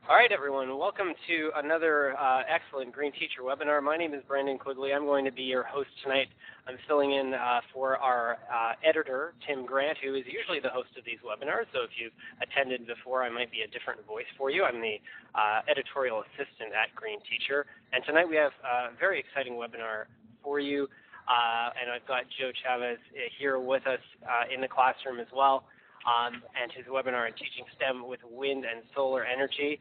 All right, everyone. Welcome to another excellent Green Teacher webinar. My name is Brandon Quigley. I'm going to be your host tonight. I'm filling in for our editor, Tim Grant, who is usually the host of these webinars. So if you've attended before, I might be a different voice for you. I'm the editorial assistant at Green Teacher. And tonight we have a very exciting webinar for you. And I've got Joe Chavez here with us in the classroom as well. And his webinar on teaching STEM with wind and solar energy.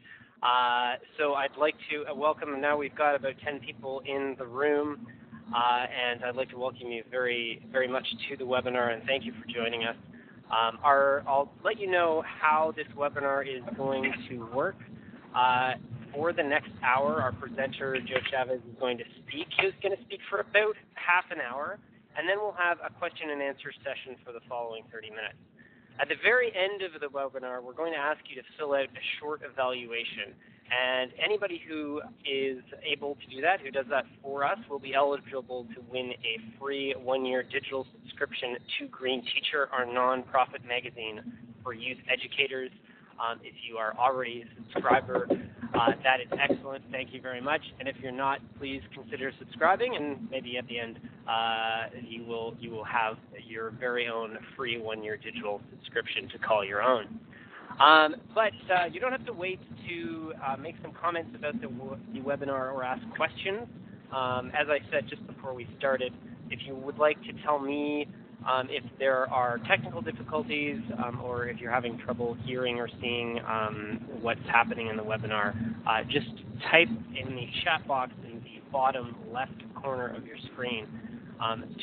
So I'd like to welcome, now we've got about 10 people in the room, and I'd like to welcome you very, very much to the webinar, and thank you for joining us. I'll let you know how this webinar is going to work. For the next hour, our presenter, Joe Chavez, is going to speak. He's going to speak for about half an hour, and then we'll have a question and answer session for the following 30 minutes. At the very end of the webinar, we're going to ask you to fill out a short evaluation. And anybody who is able to do that, who does that for us, will be eligible to win a free one-year digital subscription to Green Teacher, our nonprofit magazine for youth educators. If you are already a subscriber, that is excellent. Thank you very much. And if you're not, please consider subscribing, and maybe at the end you will have your very own free one-year digital subscription to call your own. But you don't have to wait to make some comments about the webinar or ask questions. As I said just before we started, if you would like to tell me if there are technical difficulties or if you're having trouble hearing or seeing what's happening in the webinar, just type in the chat box in the bottom left corner of your screen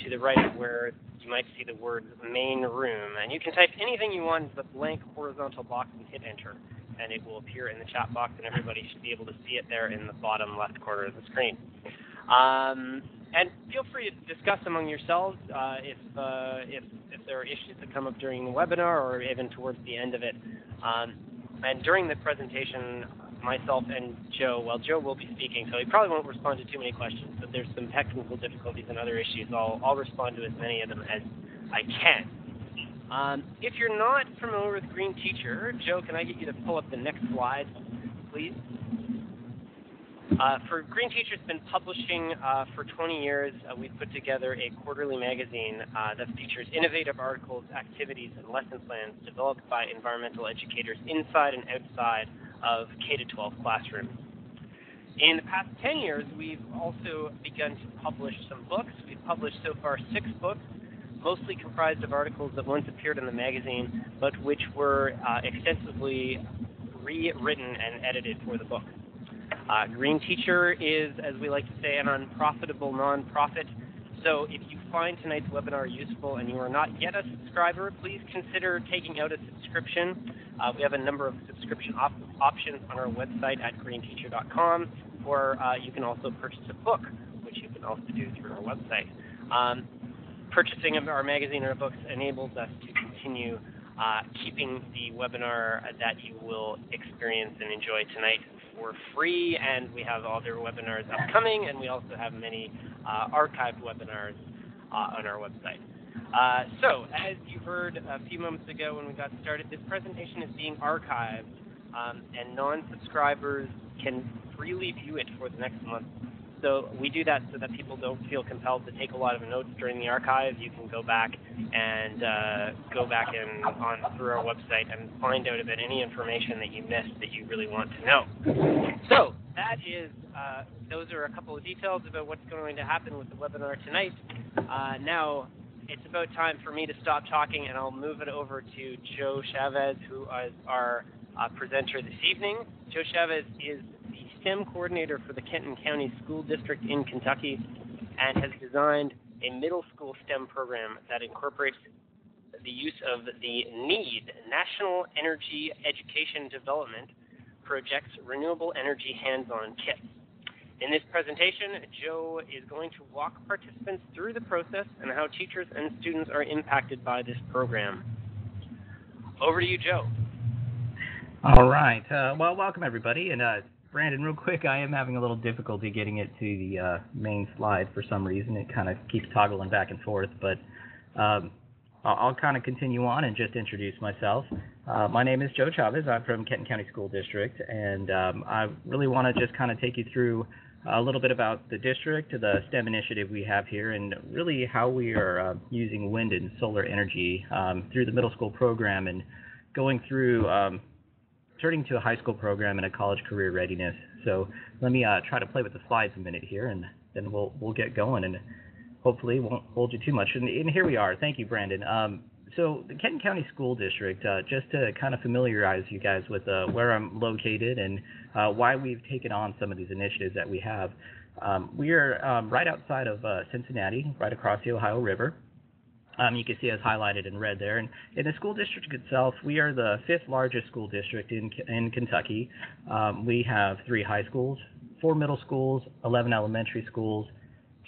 to the right of where you might see the word main room. And you can type anything you want into the blank horizontal box and hit enter. And it will appear in the chat box, and everybody should be able to see it there in the bottom left corner of the screen. And feel free to discuss among yourselves if there are issues that come up during the webinar or even towards the end of it. And during the presentation, myself and Joe, well, Joe will be speaking, so he probably won't respond to too many questions, but there's some technical difficulties and other issues. I'll respond to as many of them as I can. If you're not familiar with Green Teacher, Joe, can I get you to pull up the next slide, please? For Green Teacher's been publishing for 20 years. We've put together a quarterly magazine that features innovative articles, activities, and lesson plans developed by environmental educators inside and outside of K-12 classrooms. In the past 10 years, we've also begun to publish some books. We've published so far 6 books, mostly comprised of articles that once appeared in the magazine, but which were extensively rewritten and edited for the book. Green Teacher is, as we like to say, an unprofitable nonprofit. So if you find tonight's webinar useful and you are not yet a subscriber, please consider taking out a subscription. We have a number of subscription options on our website at greenteacher.com, or you can also purchase a book, which you can also do through our website. Purchasing of our magazine or books enables us to continue keeping the webinar that you will experience and enjoy tonight for free, and we have other webinars upcoming, and we also have many archived webinars on our website. So, as you heard a few moments ago when we got started, this presentation is being archived, and non-subscribers can freely view it for the next month. So we do that so that people don't feel compelled to take a lot of notes during the archive. You can go back and on through our website and find out about any information that you missed that you really want to know. So that is, those are a couple of details about what's going to happen with the webinar tonight. Now it's about time for me to stop talking, and I'll move it over to Joe Chavez, who is our presenter this evening. Joe Chavez is the STEM coordinator for the Kenton County School District in Kentucky and has designed a middle school STEM program that incorporates the use of the NEED, National Energy Education Development Project's renewable energy hands-on kits. In this presentation, Joe is going to walk participants through the process and how teachers and students are impacted by this program. Over to you, Joe. All right. Well, welcome, everybody. And Brandon, real quick, I am having a little difficulty getting it to the main slide for some reason. It kind of keeps toggling back and forth. But I'll kind of continue on and just introduce myself. My name is Joe Chavez. I'm from Kenton County School District, and I really want to just kind of take you through a little bit about the district, the STEM initiative we have here, and really how we are using wind and solar energy through the middle school program and going through turning to a high school program and a college career readiness. So let me try to play with the slides a minute here, and then we'll get going, and hopefully won't hold you too much. And here we are. Thank you, Brandon. So the Kenton County School District, just to kind of familiarize you guys with where I'm located and why we've taken on some of these initiatives that we have. We are right outside of Cincinnati, right across the Ohio River. You can see us highlighted in red there. And in the school district itself, we are the 5th largest school district in Kentucky. We have 3 high schools, 4 middle schools, 11 elementary schools,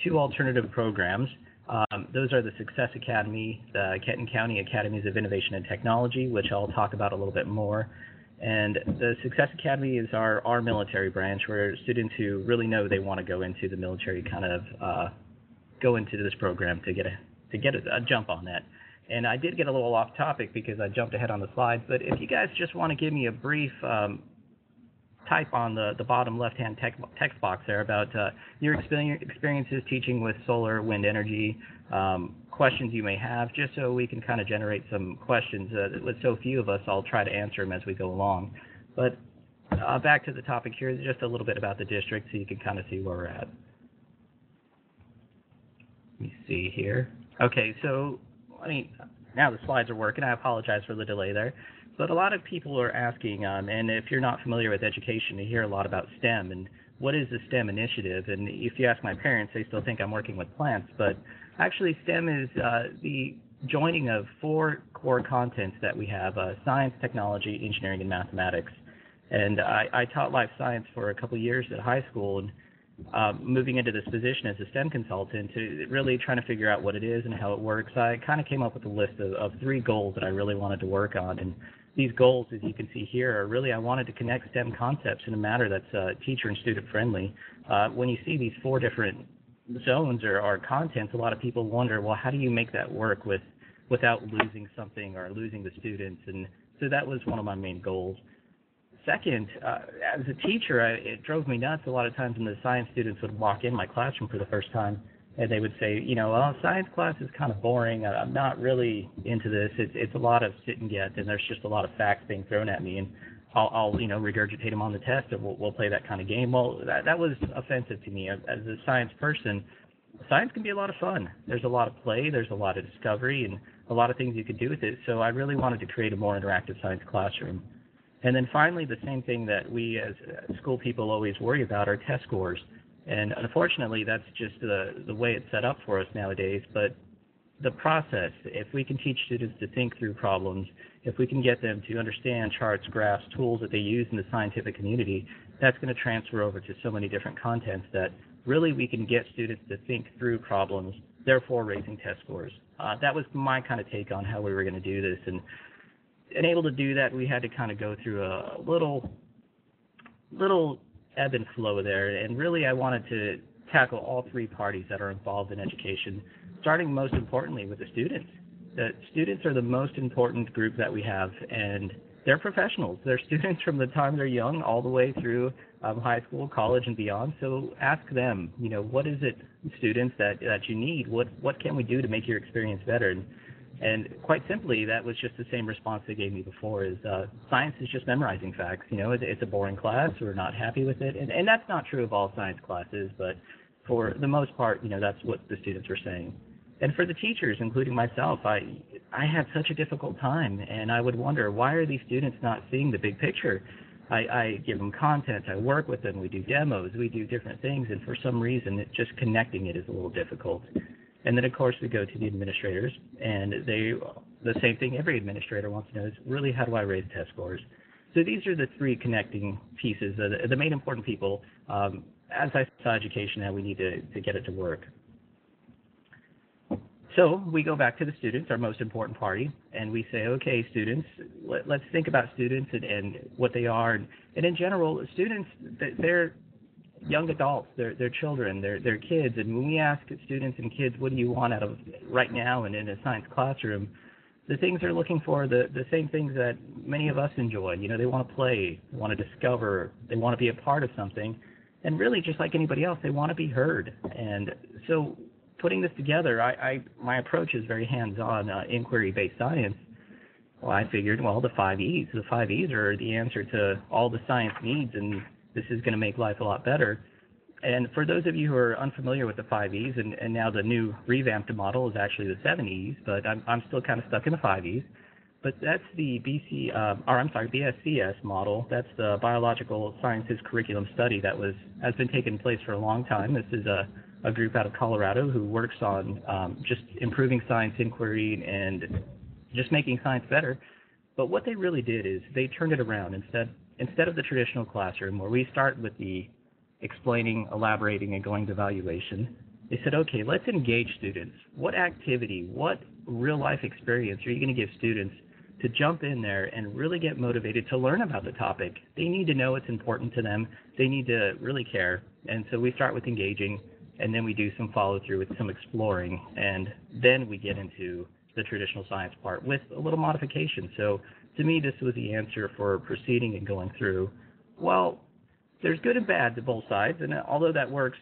2 alternative programs. Those are the Success Academy, the Kenton County Academies of Innovation and Technology, which I'll talk about a little bit more. And the Success Academy is our military branch, where students who really know they want to go into the military kind of go into this program to get a jump on that. And I did get a little off topic because I jumped ahead on the slides, but if you guys just want to give me a brief type on the bottom left-hand text box there about your experiences teaching with solar, wind energy, questions you may have, just so we can kind of generate some questions. With so few of us, I'll try to answer them as we go along. But back to the topic here, just a little bit about the district so you can kind of see where we're at. Let me see here. Okay, so now the slides are working. I apologize for the delay there. But a lot of people are asking, and if you're not familiar with education, you hear a lot about STEM, and what is the STEM initiative? And if you ask my parents, they still think I'm working with plants, but actually STEM is the joining of 4 core contents that we have, science, technology, engineering, and mathematics. And I taught life science for a couple years at high school, and moving into this position as a STEM consultant, to really trying to figure out what it is and how it works, I kind of came up with a list of 3 goals that I really wanted to work on. And these goals, as you can see here, are really I wanted to connect STEM concepts in a manner that's teacher and student friendly. When you see these 4 different zones or contents, a lot of people wonder, well, how do you make that work without losing something or losing the students? And so that was one of my main goals. Second, as a teacher, it drove me nuts a lot of times when the science students would walk in my classroom for the first time, and they would say, science class is kind of boring. I'm not really into this. It's a lot of sit and get, and there's just a lot of facts being thrown at me, and I'll regurgitate them on the test, and we'll play that kind of game. Well, that was offensive to me. As a science person, science can be a lot of fun. There's a lot of play. There's a lot of discovery, and a lot of things you could do with it. So I really wanted to create a more interactive science classroom. And then finally, the same thing that we as school people always worry about are test scores. And unfortunately, that's just the way it's set up for us nowadays. But the process, if we can teach students to think through problems, if we can get them to understand charts, graphs, tools that they use in the scientific community, that's going to transfer over to so many different contents that really we can get students to think through problems, therefore raising test scores. That was my kind of take on how we were going to do this. And able to do that, we had to kind of go through a little ebb and flow there, and really I wanted to tackle all 3 parties that are involved in education, starting most importantly with the students. The students are the most important group that we have, and they're professionals. They're students from the time they're young all the way through high school, college, and beyond. So ask them, what is it, students, that you need? What can we do to make your experience better? And quite simply, that was just the same response they gave me before, is science is just memorizing facts. It's a boring class. We're not happy with it. And that's not true of all science classes, but for the most part, that's what the students were saying. And for the teachers, including myself, I had such a difficult time, and I would wonder, why are these students not seeing the big picture? I give them content, I work with them, we do demos, we do different things, and for some reason, just connecting it is a little difficult. And then, of course, we go to the administrators, and the same thing every administrator wants to know is really, how do I raise test scores? So these are the 3 connecting pieces, the main important people. As I saw education, how we need to get it to work. So we go back to the students, our most important party, and we say, okay, students, let's think about students and what they are. And in general, students, they're young adults, they're children, they're kids. And when we ask students and kids, what do you want out of right now and in a science classroom, the things they're looking for, the same things that many of us enjoy. You know, they want to play, they want to discover, they want to be a part of something. And really, just like anybody else, they want to be heard. And so putting this together, my approach is very hands-on, inquiry-based science. Well, I figured, well, the 5 E's. The 5 E's are the answer to all the science needs, and this is going to make life a lot better. And for those of you who are unfamiliar with the 5 E's, and now the new revamped model is actually the 7 E's, but I'm still kind of stuck in the 5 E's. But that's the BSCS model. That's the Biological Sciences Curriculum Study that has been taking place for a long time. This is a group out of Colorado who works on just improving science inquiry and just making science better. But what they really did is they turned it around. Instead of the traditional classroom where we start with the explaining, elaborating, and going to evaluation, they said, okay, let's engage students. What activity, what real-life experience are you going to give students to jump in there and really get motivated to learn about the topic? They need to know it's important to them. They need to really care. And so we start with engaging, and then we do some follow-through with some exploring, and then we get into the traditional science part with a little modification. So to me, this was the answer for proceeding and going through. Well, there's good and bad to both sides, and although that works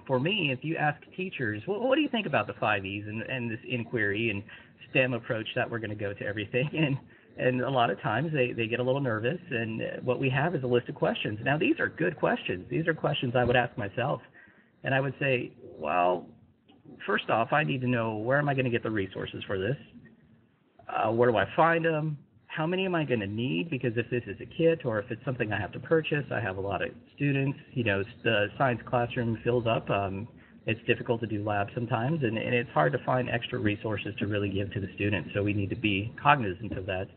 for me, if you ask teachers, well, what do you think about the 5 E's and this inquiry and STEM approach that we're going to go to everything? And a lot of times they get a little nervous, and what we have is a list of questions. Now, these are good questions. These are questions I would ask myself, and I would say, well, first off, I need to know, where am I going to get the resources for this? Where do I find them? How many am I going to need? Because if this is a kit or if it's something I have to purchase, I have a lot of students. You know, the science classroom fills up. It's difficult to do labs sometimes, and it's hard to find extra resources to really give to the students, so we need to be cognizant of that.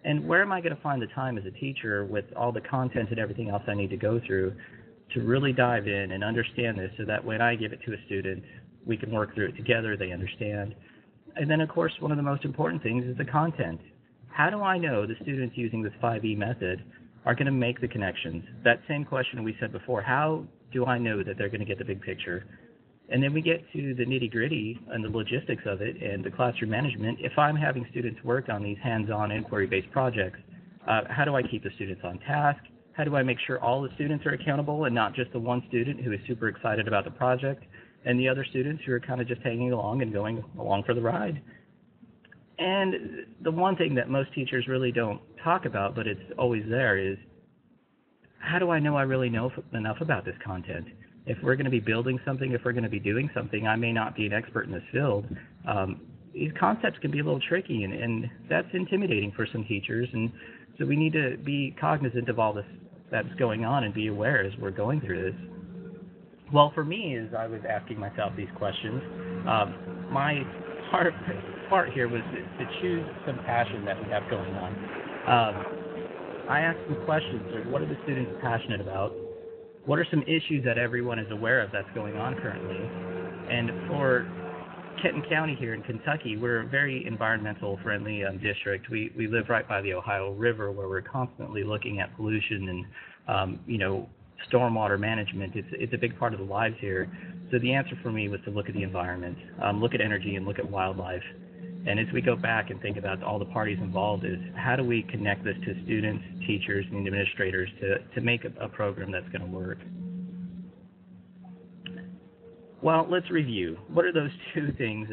And where am I going to find the time as a teacher with all the content and everything else I need to go through to really dive in and understand this so that when I give it to a student, we can work through it together, they understand. And then, of course, one of the most important things is the content. How do I know the students using this 5E method are going to make the connections? That same question we said before, how do I know that they're going to get the big picture? And then we get to the nitty-gritty and the logistics of it and the classroom management. If I'm having students work on these hands-on inquiry-based projects, how do I keep the students on task? How do I make sure all the students are accountable and not just the one student who is super excited about the project and the other students who are kind of just hanging along and going along for the ride? And the one thing that most teachers really don't talk about, but it's always there, is how do I know I really know enough about this content? If we're going to be building something, if we're going to be doing something, I may not be an expert in this field. These concepts can be a little tricky, and that's intimidating for some teachers. And so we need to be cognizant of all this that's going on and be aware as we're going through this. Well, for me, as I was asking myself these questions, my part here was to choose some passion that we have going on. I asked some questions. What are the students passionate about? What are some issues that everyone is aware of that's going on currently? And for Kenton County here in Kentucky, we're a very environmental friendly district. We live right by the Ohio River, where we're constantly looking at pollution and stormwater management. It's a big part of the lives here. So the answer for me was to look at the environment, look at energy, and look at wildlife. And as we go back and think about all the parties involved, is how do we connect this to students, teachers, and administrators to make a program that's going to work? Well, let's review. What are those two things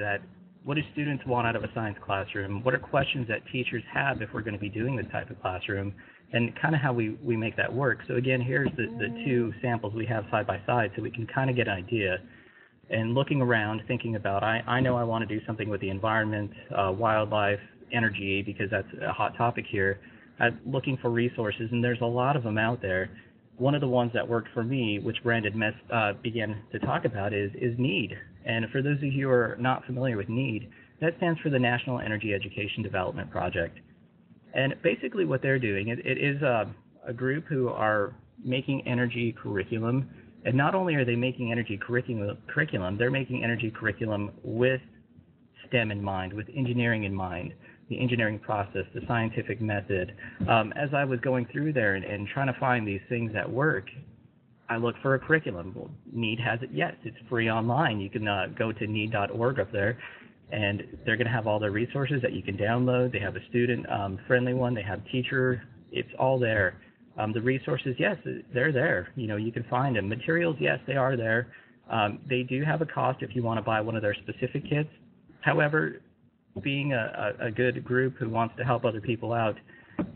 what do students want out of a science classroom? What are questions that teachers have if we're going to be doing this type of classroom? And kind of how we make that work. So again, here's the two samples we have side by side so we can kind of get an idea. And looking around, thinking about, I know I want to do something with the environment, wildlife, energy, because that's a hot topic here. I'm looking for resources, and there's a lot of them out there. One of the ones that worked for me, which Brandon began to talk about, is NEED. And for those of you who are not familiar with NEED, that stands for the National Energy Education Development Project. And basically what they're doing, it is a group who are making energy curriculum. And not only are they making energy curriculum, they're making energy curriculum with STEM in mind, with engineering in mind, the engineering process, the scientific method. As I was going through there and trying to find these things that work, I looked for a curriculum. Well, NEED has it, yes. It's free online. You can go to need.org up there and they're going to have all their resources that you can download. They have a student-friendly one. They have teacher. It's all there. The resources, yes, they're there. You can find them. Materials, yes, they are there. They do have a cost if you want to buy one of their specific kits. However, being a good group who wants to help other people out,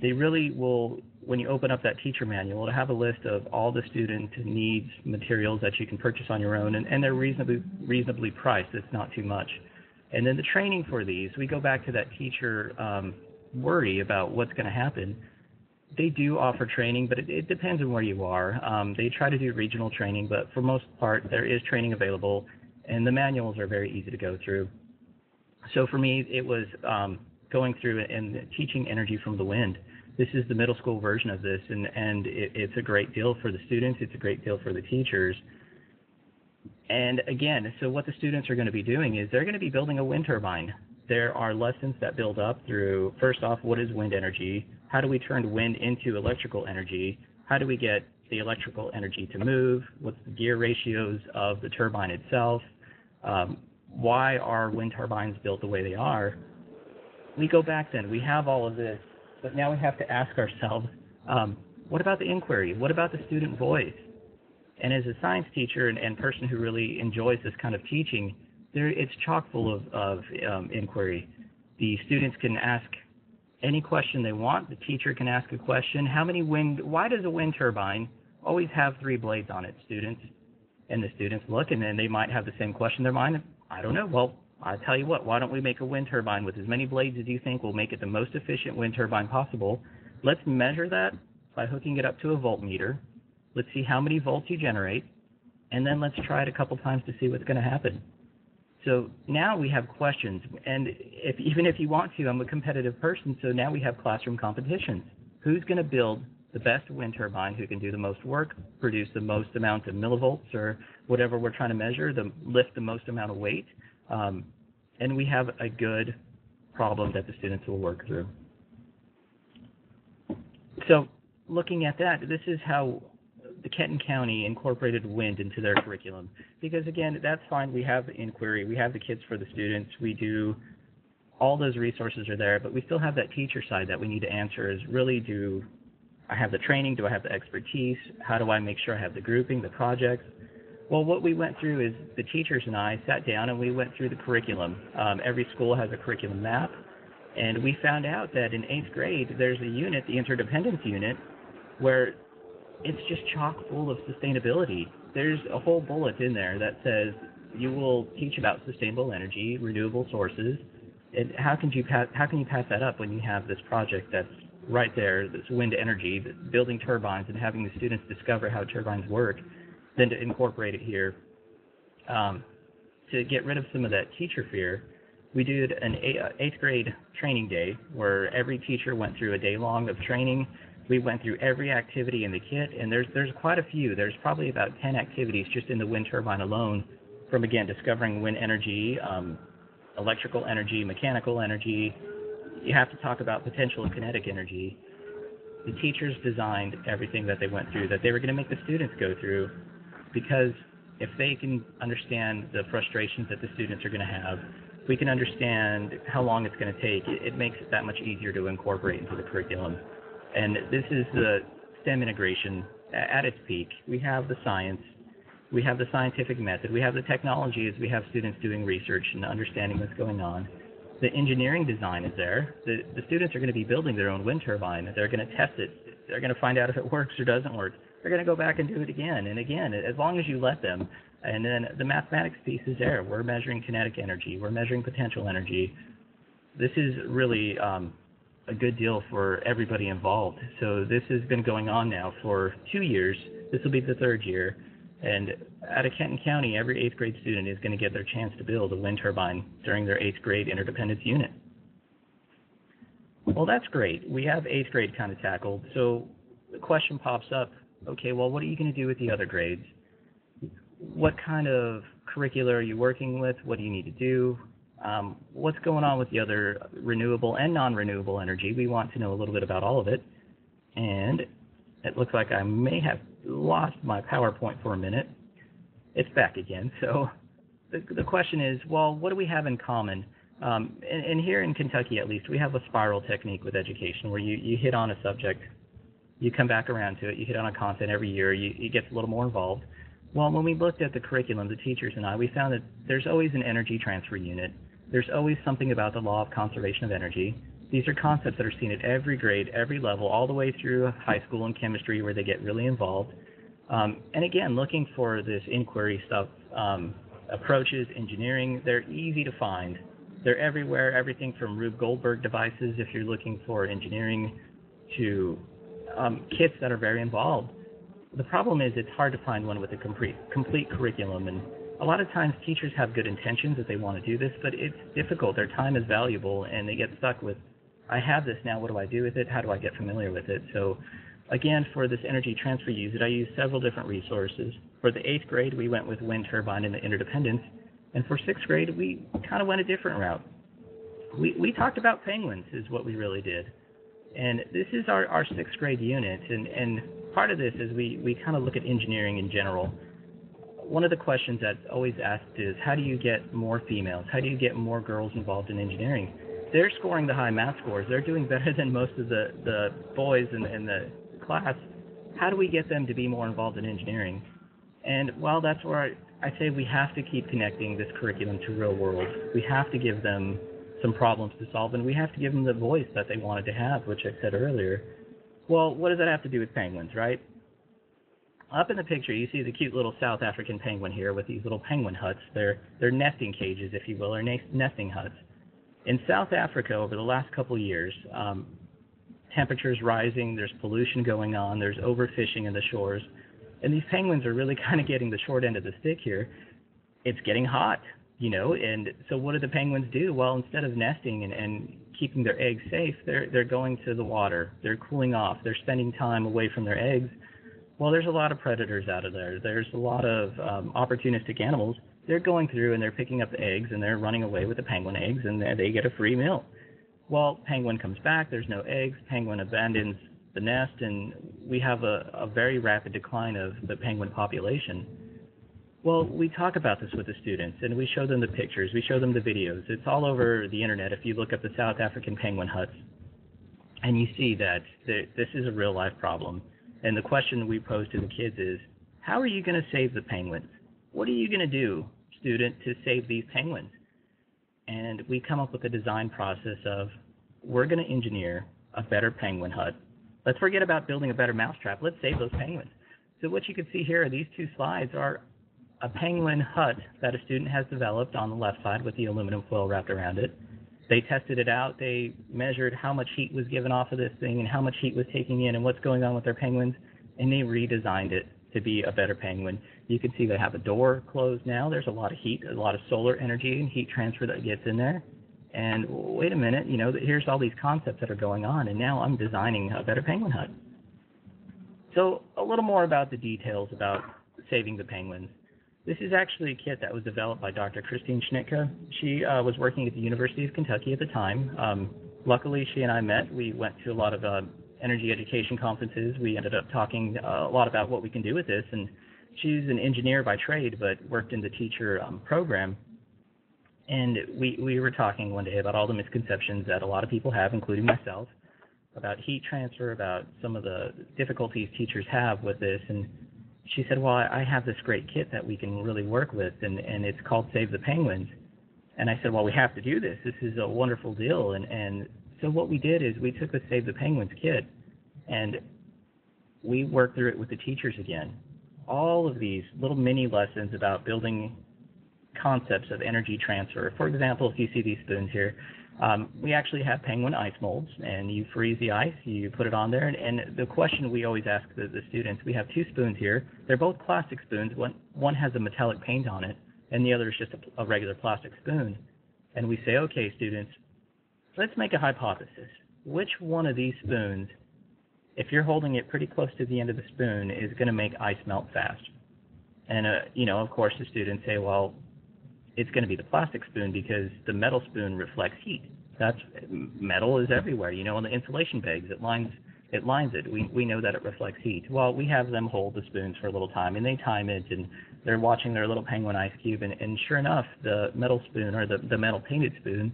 they really will, when you open up that teacher manual, it'll have a list of all the student needs materials that you can purchase on your own, and they're reasonably priced. It's not too much. And then the training for these, we go back to that teacher worry about what's going to happen. They do offer training, but it depends on where you are. They try to do regional training, but for most part, there is training available, and the manuals are very easy to go through. So for me, it was going through and teaching energy from the wind. This is the middle school version of this, and it's a great deal for the students. It's a great deal for the teachers. And again, so what the students are going to be doing is they're going to be building a wind turbine. There are lessons that build up through, first off, what is wind energy? How do we turn wind into electrical energy? How do we get the electrical energy to move? What's the gear ratios of the turbine itself? Why are wind turbines built the way they are? We go back then. We have all of this, but now we have to ask ourselves, what about the inquiry? What about the student voice? And as a science teacher and person who really enjoys this kind of teaching, it's chock full of inquiry. The students can ask any question they want. The teacher can ask a question. Why does a wind turbine always have 3 blades on it, students? And the students look, and then they might have the same question in their mind. I don't know. Well, I'll tell you what, why don't we make a wind turbine with as many blades as you think will make it the most efficient wind turbine possible? Let's measure that by hooking it up to a voltmeter. Let's see how many volts you generate, and then let's try it a couple times to see what's going to happen. So now we have questions, and even if you want to, I'm a competitive person, so now we have classroom competitions. Who's going to build the best wind turbine, who can do the most work, produce the most amount of millivolts or whatever we're trying to measure, lift the most amount of weight, and we have a good problem that the students will work through. So looking at that, this is how the Kenton County incorporated wind into their curriculum. Because again, that's fine. We have the inquiry. We have the kits for the students. We do, all those resources are there, but we still have that teacher side that we need to answer is really, do I have the training? Do I have the expertise? How do I make sure I have the grouping, the projects? Well, what we went through is the teachers and I sat down and we went through the curriculum. Every school has a curriculum map, and we found out that in 8th grade, there's a unit, the interdependence unit, where it's just chock full of sustainability. There's a whole bullet in there that says you will teach about sustainable energy, renewable sources, and how can you pass that up when you have this project that's right there, this wind energy, building turbines and having the students discover how turbines work, then to incorporate it here. To get rid of some of that teacher fear, we did an 8th grade training day where every teacher went through a day long of training. We went through every activity in the kit, and there's quite a few. There's probably about 10 activities just in the wind turbine alone, from, again, discovering wind energy, electrical energy, mechanical energy. You have to talk about potential and kinetic energy. The teachers designed everything that they went through that they were going to make the students go through, because if they can understand the frustrations that the students are going to have, we can understand how long it's going to take. It makes it that much easier to incorporate into the curriculum. And this is the STEM integration at its peak. We have the science, we have the scientific method, we have the technology as we have students doing research and understanding what's going on. The engineering design is there. The students are going to be building their own wind turbine. They're going to test it. They're going to find out if it works or doesn't work. They're going to go back and do it again and again, as long as you let them. And then the mathematics piece is there. We're measuring kinetic energy. We're measuring potential energy. This is really a good deal for everybody involved. So this has been going on now for 2 years. This will be the 3rd year. And out of Kenton County, every 8th grade student is going to get their chance to build a wind turbine during their 8th grade interdependence unit. Well, that's great. We have 8th grade kind of tackled. So the question pops up, okay, well, what are you going to do with the other grades? What kind of curricula are you working with? What do you need to do? What's going on with the other renewable and non-renewable energy? We want to know a little bit about all of it. And it looks like I may have lost my PowerPoint for a minute. It's back again. So the question is, well, what do we have in common And here in Kentucky, at least, we have a spiral technique with education where you hit on a subject, you come back around to it, you hit on a content every year, it gets a little more involved. Well, when we looked at the curriculum, the teachers and I, we found that there's always an energy transfer unit. There's always something about the law of conservation of energy. These are concepts that are seen at every grade, every level, all the way through high school and chemistry where they get really involved. And again, looking for this inquiry stuff, approaches, engineering, they're easy to find. They're everywhere, everything from Rube Goldberg devices if you're looking for engineering to kits that are very involved. The problem is it's hard to find one with a complete curriculum, and a lot of times teachers have good intentions that they want to do this, but it's difficult. Their time is valuable, and they get stuck with, I have this now, what do I do with it? How do I get familiar with it? So again, for this energy transfer unit, I used several different resources. For the 8th grade, we went with wind turbine and the interdependence, and for 6th grade, we kind of went a different route. We talked about penguins is what we really did. And this is our 6th grade unit, and part of this is we kind of look at engineering in general. One of the questions that's always asked is, how do you get more females? How do you get more girls involved in engineering? They're scoring the high math scores. They're doing better than most of the boys in the class. How do we get them to be more involved in engineering? And while that's where I say we have to keep connecting this curriculum to real world. We have to give them some problems to solve, and we have to give them the voice that they wanted to have, which I said earlier. Well, what does that have to do with penguins, right? Up in the picture, you see the cute little South African penguin here with these little penguin huts. They're nesting cages, if you will, or nesting huts. In South Africa, over the last couple of years, temperatures rising, there's pollution going on, there's overfishing in the shores, and these penguins are really kind of getting the short end of the stick here. It's getting hot, and so what do the penguins do? Well, instead of nesting and keeping their eggs safe, they're going to the water. They're cooling off. They're spending time away from their eggs. Well, there's a lot of predators out of there. There's a lot of opportunistic animals. They're going through and they're picking up the eggs and they're running away with the penguin eggs, and they get a free meal. Well, penguin comes back. There's no eggs. Penguin abandons the nest, and we have a very rapid decline of the penguin population. Well, we talk about this with the students, and we show them the pictures. We show them the videos. It's all over the internet if you look up the South African penguin huts, and you see that this is a real-life problem. And the question we pose to the kids is, how are you going to save the penguins? What are you going to do, student, to save these penguins? And we come up with a design process of, we're going to engineer a better penguin hut. Let's forget about building a better mousetrap. Let's save those penguins. So what you can see here, these two slides are a penguin hut that a student has developed on the left side with the aluminum foil wrapped around it. They tested it out. They measured how much heat was given off of this thing and how much heat was taking in and what's going on with their penguins, and they redesigned it to be a better penguin. You can see they have a door closed now. There's a lot of heat, a lot of solar energy and heat transfer that gets in there. And wait a minute, here's all these concepts that are going on, and now I'm designing a better penguin hut. So a little more about the details about saving the penguins. This is actually a kit that was developed by Dr. Christine Schnitka. She was working at the University of Kentucky at the time. Luckily, she and I met. We went to a lot of energy education conferences. We ended up talking a lot about what we can do with this. And she's an engineer by trade, but worked in the teacher program. And we were talking one day about all the misconceptions that a lot of people have, including myself, about heat transfer, about some of the difficulties teachers have with this. And she said, well, I have this great kit that we can really work with, and it's called Save the Penguins. And I said, well, we have to do this. This is a wonderful deal. And so what we did is we took the Save the Penguins kit, and we worked through it with the teachers again. All of these little mini lessons about building concepts of energy transfer. For example, if you see these spoons here, we actually have penguin ice molds, and you freeze the ice, you put it on there, and the question we always ask the students, we have two spoons here. They're both plastic spoons. One has a metallic paint on it, and the other is just a regular plastic spoon. And we say, okay, students, let's make a hypothesis. Which one of these spoons, if you're holding it pretty close to the end of the spoon, is going to make ice melt fast? And, of course, the students say, well, it's going to be the plastic spoon because the metal spoon reflects heat. Metal is everywhere, on the insulation bags. It lines it. We know that it reflects heat. Well, we have them hold the spoons for a little time, and they time it, and they're watching their little penguin ice cube, and sure enough, the metal spoon or the metal painted spoon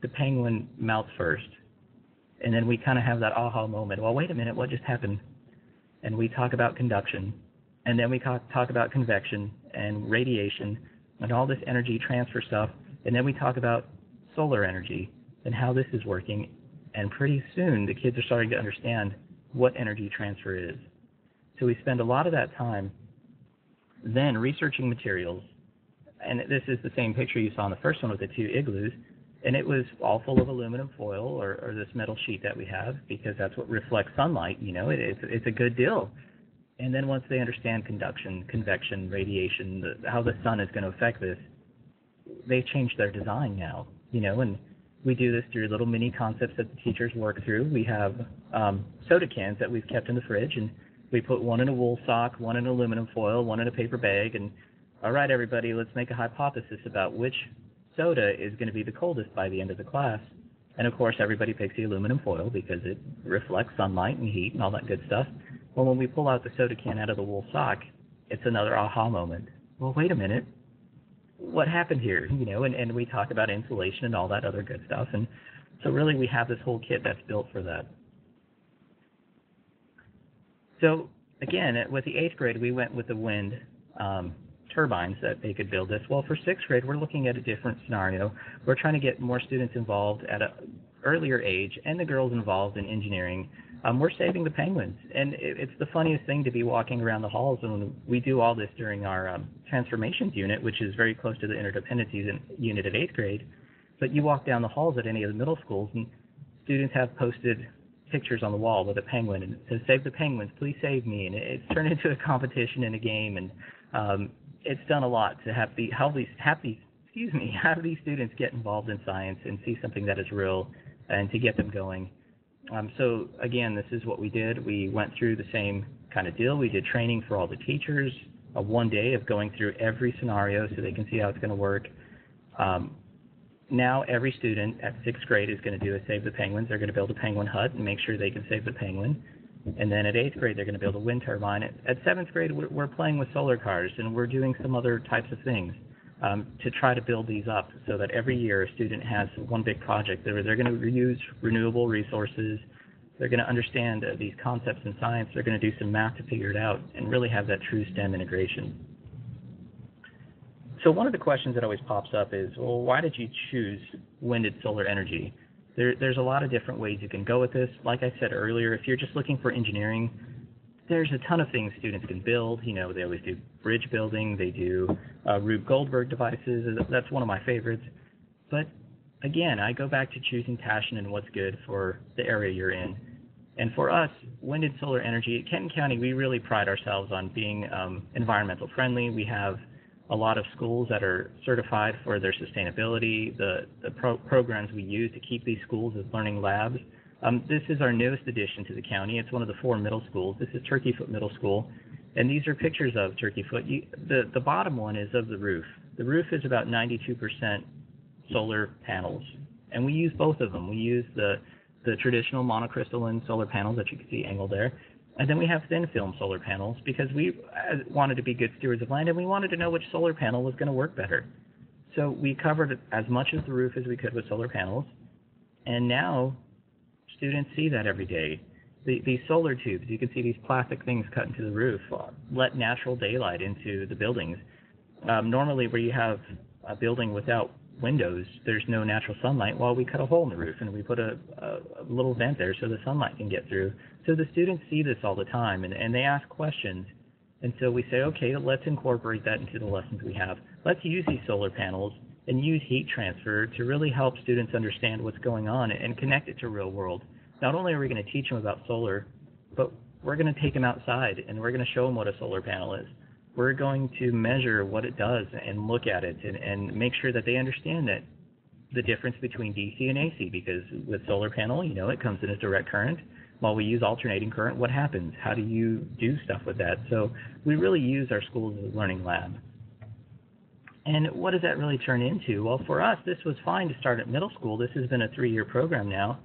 the penguin melts first. And then we kind of have that aha moment. Well, wait a minute, what just happened? And we talk about conduction. And then we talk about convection and radiation and all this energy transfer stuff. And then we talk about solar energy and how this is working. And pretty soon the kids are starting to understand what energy transfer is. So we spend a lot of that time then researching materials. And this is the same picture you saw in the first one with the 2 igloos. And it was all full of aluminum foil or this metal sheet that we have, because that's what reflects sunlight. It's a good deal. And then once they understand conduction, convection, radiation, how the sun is going to affect this, they've changed their design now. And we do this through little mini concepts that the teachers work through. We have soda cans that we've kept in the fridge, and we put one in a wool sock, one in aluminum foil, one in a paper bag, and all right, everybody, let's make a hypothesis about which soda is going to be the coldest by the end of the class. And of course, everybody picks the aluminum foil because it reflects sunlight and heat and all that good stuff. Well, when we pull out the soda can out of the wool sock, it's another aha moment. Well, wait a minute. What happened here? And we talk about insulation and all that other good stuff. And so really we have this whole kit that's built for that. So again, with the 8th grade, we went with the wind turbines that they could build this. Well, for 6th grade, we're looking at a different scenario. We're trying to get more students involved at an earlier age and the girls involved in engineering. We're saving the penguins. And it's the funniest thing to be walking around the halls, and we do all this during our transformations unit, which is very close to the interdependencies unit at 8th grade. But you walk down the halls at any of the middle schools, and students have posted pictures on the wall with a penguin, and it says, "Save the penguins, please save me." And it's turned into a competition and a game, and it's done a lot to have these students get involved in science and see something that is real and to get them going. So again, this is what we did. We went through the same kind of deal. We did training for all the teachers, one day of going through every scenario so they can see how it's going to work. Now every student at 6th grade is going to do a Save the Penguins. They're going to build a penguin hut and make sure they can save the penguin. And then at 8th grade, they're going to build a wind turbine. At 7th grade, we're playing with solar cars, and we're doing some other types of things to try to build these up so that every year a student has one big project. They're going to use renewable resources. They're going to understand these concepts in science. They're going to do some math to figure it out and really have that true STEM integration. So one of the questions that always pops up is, well, why did you choose wind and solar energy? There's a lot of different ways you can go with this. Like I said earlier, if you're just looking for engineering, there's a ton of things students can build. They always do bridge building. They do Rube Goldberg devices. That's one of my favorites. But again, I go back to choosing passion and what's good for the area you're in. And for us, wind and solar energy, at Kenton County, we really pride ourselves on being environmental friendly. We have a lot of schools that are certified for their sustainability, the programs we use to keep these schools as learning labs. This is our newest addition to the county. It's one of the 4 middle schools. This is Turkeyfoot Middle School, and these are pictures of Turkeyfoot. The bottom one is of the roof. The roof is about 92% solar panels, and we use both of them. We use the traditional monocrystalline solar panels that you can see angled there, and then we have thin film solar panels because we wanted to be good stewards of land, and we wanted to know which solar panel was going to work better. So we covered as much of the roof as we could with solar panels, and now students see that every day. These solar tubes, you can see these plastic things cut into the roof, let natural daylight into the buildings. Normally where you have a building without windows, there's no natural sunlight. Well, we cut a hole in the roof and we put a little vent there so the sunlight can get through. So the students see this all the time, and they ask questions. And so we say, okay, let's incorporate that into the lessons we have. Let's use these solar panels and use heat transfer to really help students understand what's going on and connect it to real world. Not only are we going to teach them about solar, but we're going to take them outside and we're going to show them what a solar panel is. We're going to measure what it does and look at it and make sure that they understand that the difference between DC and AC, because with solar panel, it comes in as direct current. While we use alternating current, what happens? How do you do stuff with that? So we really use our schools as a learning lab. And what does that really turn into? Well, for us, this was fine to start at middle school. This has been a 3-year program now.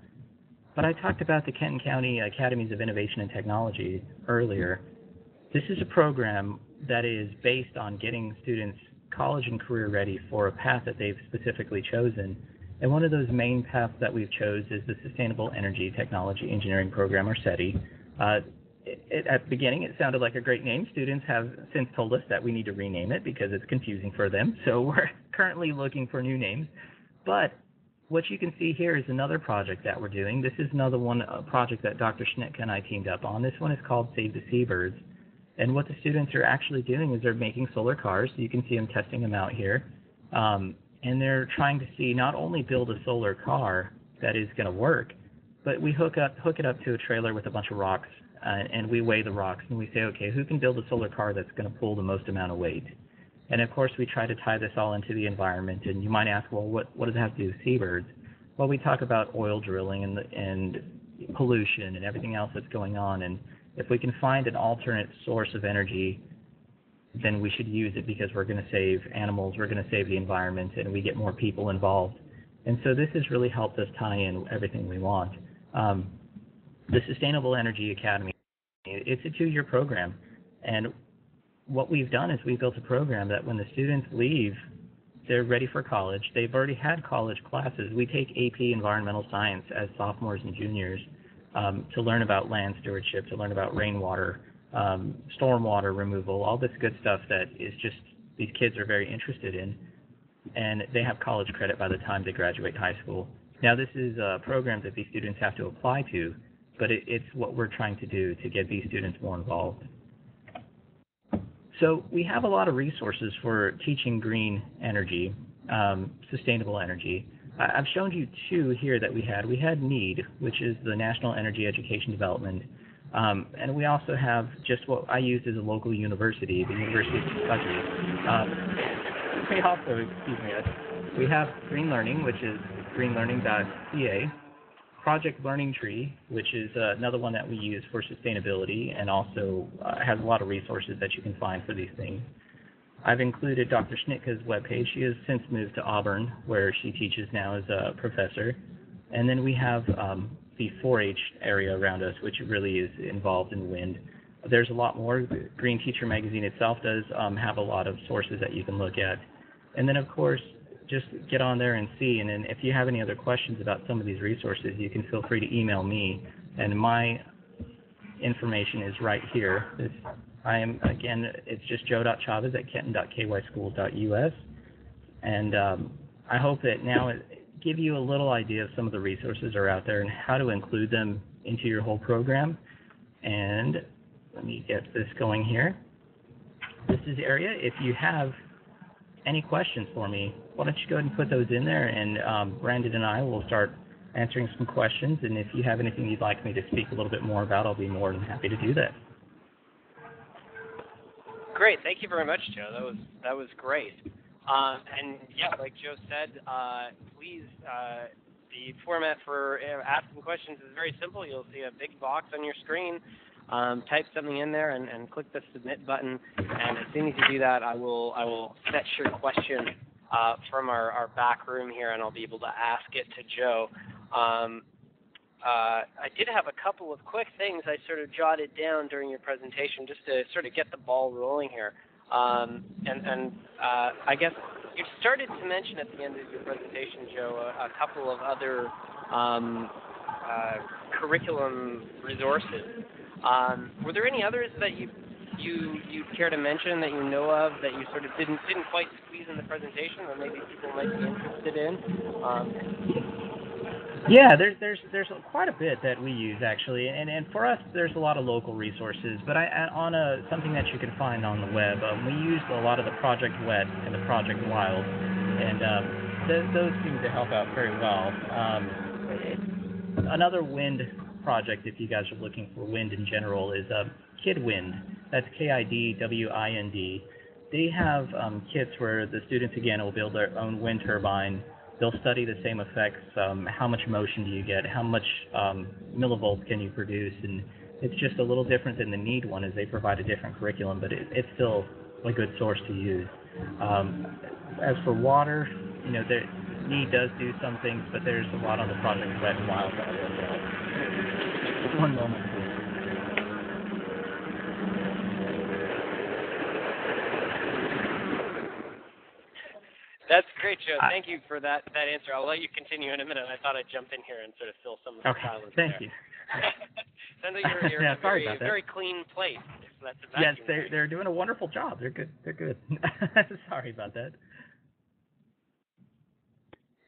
But I talked about the Kenton County Academies of Innovation and Technology earlier. This is a program that is based on getting students college and career ready for a path that they've specifically chosen. And one of those main paths that we've chose is the Sustainable Energy Technology Engineering Program, or SETI. At the beginning, it sounded like a great name. Students have since told us that we need to rename it because it's confusing for them. So we're currently looking for new names. But what you can see here is another project that we're doing. This is another one, a project that Dr. Schnitka and I teamed up on. This one is called Save the Seabirds. And what the students are actually doing is they're making solar cars. So you can see them testing them out here. And they're trying to see not only build a solar car that is going to work, but we hook it up to a trailer with a bunch of rocks, and we weigh the rocks, and we say, okay, who can build a solar car that's going to pull the most amount of weight? And of course, we try to tie this all into the environment. And you might ask, well, what does it have to do with seabirds? Well, we talk about oil drilling and pollution and everything else that's going on. And if we can find an alternate source of energy, then we should use it because we're going to save animals, we're going to save the environment, and we get more people involved. And so this has really helped us tie in everything we want. The Sustainable Energy Academy, it's a 2-year program. And what we've done is we've built a program that when the students leave, they're ready for college. They've already had college classes. We take AP Environmental Science as sophomores and juniors to learn about land stewardship, to learn about rainwater, stormwater removal, all this good stuff that is just these kids are very interested in. And they have college credit by the time they graduate high school. Now, this is a program that these students have to apply to, but it's what we're trying to do to get these students more involved. So we have a lot of resources for teaching green energy, sustainable energy. I've shown you 2 here that we had. We had NEED, which is the National Energy Education Development, and we also have just what I used as a local university, the University of Kentucky. We also, we have Green Learning, which is greenlearning.ca. Project Learning Tree, which is another one that we use for sustainability and also has a lot of resources that you can find for these things. I've included Dr. Schnitka's webpage. She has since moved to Auburn, where she teaches now as a professor. And then we have the 4-H area around us, which really is involved in wind. There's a lot more. The Green Teacher magazine itself does have a lot of sources that you can look at. And then, of course, just get on there and see. And then if you have any other questions about some of these resources, you can feel free to email me. And my information is right here. It's just joe.chavez@kenton.kyschools.us. And I hope that now it give you a little idea of some of the resources that are out there and how to include them into your whole program. And let me get this going here. This is the area. If you have any questions for me, why don't you go ahead and put those in there, and Brandon and I will start answering some questions. And if you have anything you'd like me to speak a little bit more about, I'll be more than happy to do that. Great, thank you very much, Joe. That was great. And yeah, like Joe said, please. The format for asking questions is very simple. You'll see a big box on your screen. Type something in there and click the submit button. And as soon as you do that, I will fetch your question from our back room here, and I'll be able to ask it to Joe. I did have a couple of quick things I sort of jotted down during your presentation just to sort of get the ball rolling here. I guess you started to mention at the end of your presentation, Joe, a couple of other curriculum resources. Were there any others that you care to mention that you know of that you sort of didn't quite squeeze in the presentation, or maybe people might be interested in? Yeah, there's quite a bit that we use actually, and for us there's a lot of local resources. But something that you can find on the web, we used a lot of the Project Wet and the Project Wild, and those seem to help out very well. Another wind project, if you guys are looking for wind in general, is KidWind. That's KIDWIND. They have kits where the students again will build their own wind turbine. They'll study the same effects, how much motion do you get, how much millivolts can you produce, and it's just a little different than the NEED one, as they provide a different curriculum, but it's still a good source to use. As for water, NEED does do some things, but there's a lot on the Project Wet and Wild side as well. One moment, please. That's great, Joe. Thank you for that answer. I'll let you continue in a minute. I thought I'd jump in here and sort of fill some of the silence thank there. you. Sounds like you're yeah, a very clean place. So that's a yes, vacuum they're doing a wonderful job. They're good. Sorry about that.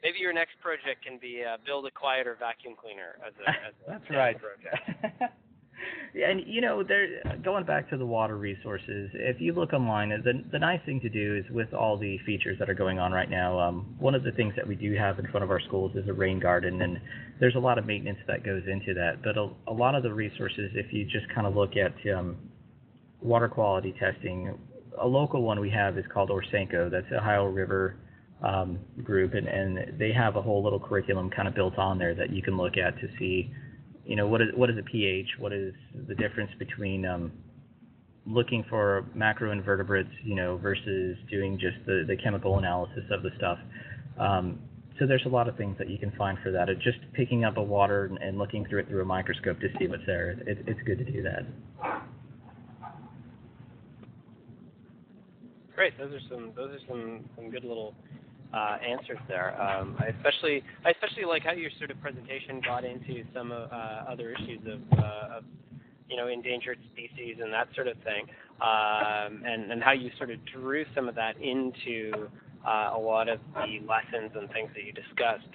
Maybe your next project can be build a quieter vacuum cleaner as a that's right. project. And they're going back to the water resources. If you look online, the nice thing to do is with all the features that are going on right now. One of the things that we do have in front of our schools is a rain garden, and there's a lot of maintenance that goes into that. But a lot of the resources, if you just kind of look at water quality testing, a local one we have is called Orsenco. That's Ohio River group, and they have a whole little curriculum kind of built on there that you can look at to see. What is a pH? What is the difference between looking for macroinvertebrates, versus doing just the chemical analysis of the stuff. So there's a lot of things that you can find for that. Just picking up a water and looking through it through a microscope to see what's there. It's good to do that. Great. Those are some good little answers there. I especially like how your sort of presentation got into some other issues of endangered species and that sort of thing, and how you sort of drew some of that into a lot of the lessons and things that you discussed.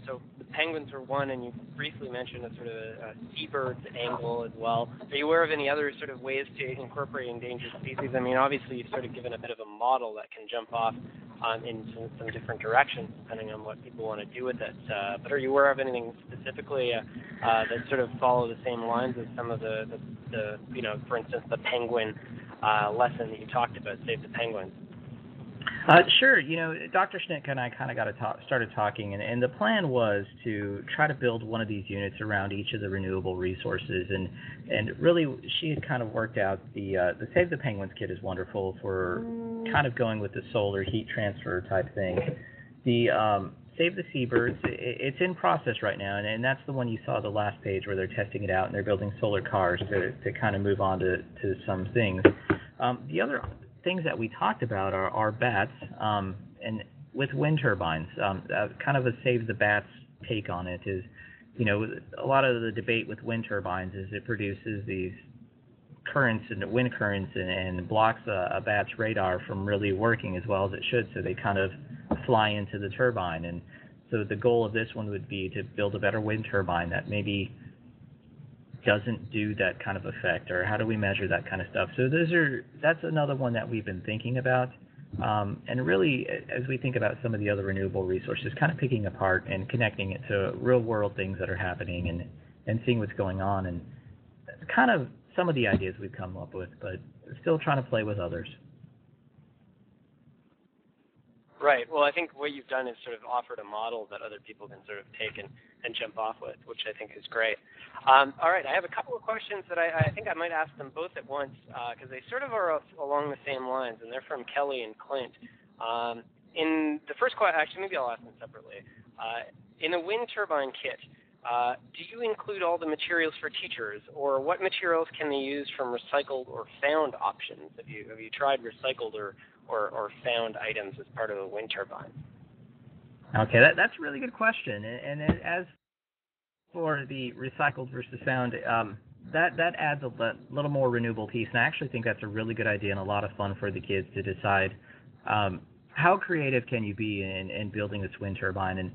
So the penguins were one, and you briefly mentioned a sort of a seabirds angle as well. Are you aware of any other sort of ways to incorporate endangered species? I mean, obviously you've sort of given a bit of a model that can jump off in some different directions depending on what people want to do with it. But are you aware of anything specifically that sort of follow the same lines as some of the for instance, the penguin lesson that you talked about, Save the Penguins? Sure. Dr. Schnitt and I kind of started talking, and the plan was to try to build one of these units around each of the renewable resources, and really she had kind of worked out the Save the Penguins kit is wonderful for kind of going with the solar heat transfer type thing. The Save the Seabirds, it's in process right now, and that's the one you saw the last page where they're testing it out and they're building solar cars to kind of move on to some things. The other things that we talked about are bats, and with wind turbines. Kind of a Save the Bats take on it is, a lot of the debate with wind turbines is it produces these currents and wind currents and blocks a bat's radar from really working as well as it should, so they kind of fly into the turbine. And so the goal of this one would be to build a better wind turbine that maybe doesn't do that kind of effect, or how do we measure that kind of stuff. So that's another one that we've been thinking about, and really as we think about some of the other renewable resources, kind of picking apart and connecting it to real world things that are happening and seeing what's going on, and kind of some of the ideas we've come up with, but still trying to play with others. Right. Well, I think what you've done is sort of offered a model that other people can sort of take and jump off with, which I think is great. All right. I have a couple of questions that I think I might ask them both at once because they sort of are along the same lines, and they're from Kelly and Clint. In the first question, actually, maybe I'll ask them separately. In a wind turbine kit, do you include all the materials for teachers, or what materials can they use from recycled or found options? Have you tried recycled or found items as part of a wind turbine? Okay, that's a really good question. And as for the recycled versus found, that adds a little more renewable piece, and I actually think that's a really good idea and a lot of fun for the kids to decide how creative can you be in building this wind turbine. And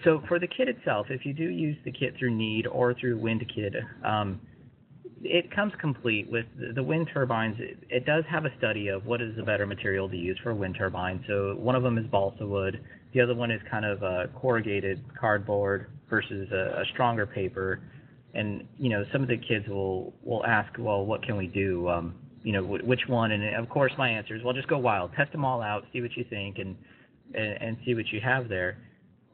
so for the kit itself, if you do use the kit through Need or through WindKit, it comes complete with the wind turbines. It does have a study of what is a better material to use for a wind turbine. So one of them is balsa wood. The other one is kind of a corrugated cardboard versus a stronger paper. And, some of the kids will ask, well, what can we do? Which one? And, of course, my answer is, well, just go wild. Test them all out, see what you think, and see what you have there.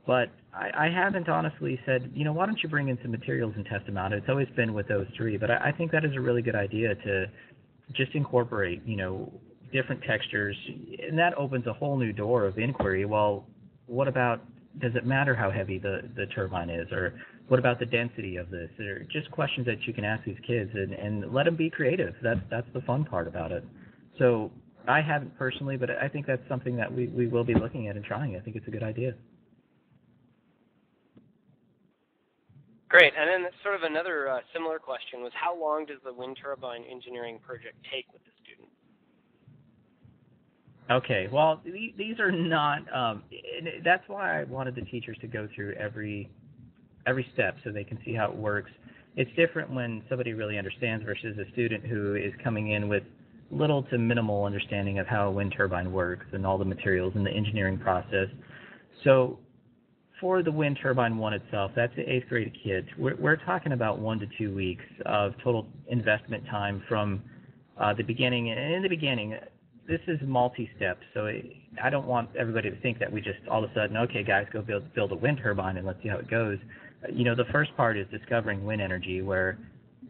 But I haven't honestly said, why don't you bring in some materials and test them out? It's always been with those three. But I think that is a really good idea to just incorporate, different textures. And that opens a whole new door of inquiry. Well, what about, does it matter how heavy the turbine is? Or what about the density of this? Or just questions that you can ask these kids and let them be creative. That's the fun part about it. So I haven't personally, but I think that's something that we will be looking at and trying. I think it's a good idea. Great. And then sort of another similar question was, how long does the wind turbine engineering project take with the student? Okay, well, these are not, that's why I wanted the teachers to go through every step so they can see how it works. It's different when somebody really understands versus a student who is coming in with little to minimal understanding of how a wind turbine works and all the materials and the engineering process. So for the wind turbine one itself, that's the 8th grade kids. We're talking about 1 to 2 weeks of total investment time from the beginning. And in the beginning, this is multi-step, so I don't want everybody to think that we just all of a sudden, okay, guys, go build a wind turbine and let's see how it goes. The first part is discovering wind energy, where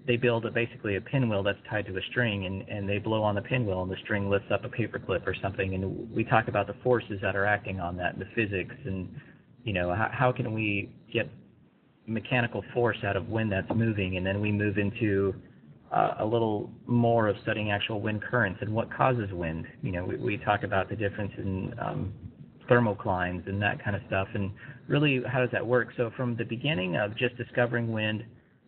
they build basically a pinwheel that's tied to a string, and they blow on the pinwheel, and the string lifts up a paperclip or something, and we talk about the forces that are acting on that, and the physics, and how can we get mechanical force out of wind that's moving, and then we move into a little more of studying actual wind currents and what causes wind. We talk about the difference in thermoclines and that kind of stuff, and really how does that work. So from the beginning of just discovering wind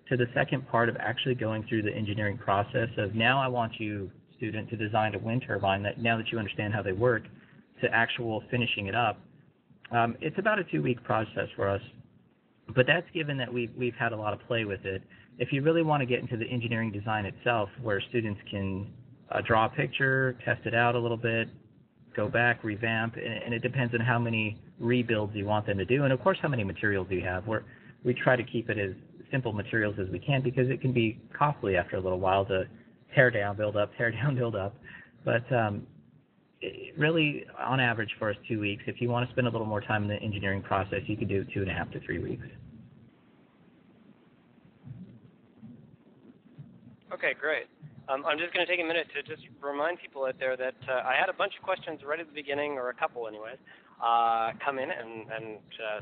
to the second part of actually going through the engineering process of, now I want you, student, to design a wind turbine, that now that you understand how they work, to actual finishing it up. It's about a 2-week process for us, but that's given that we've had a lot of play with it. If you really want to get into the engineering design itself, where students can draw a picture, test it out a little bit, go back, revamp, and it depends on how many rebuilds you want them to do, and of course how many materials you have. We try to keep it as simple materials as we can, because it can be costly after a little while to tear down, build up, tear down, build up. But really, on average for us, 2 weeks. If you want to spend a little more time in the engineering process, you can do 2.5 to 3 weeks. Okay, great. I'm just going to take a minute to just remind people out there that I had a bunch of questions right at the beginning, or a couple anyways, come in, and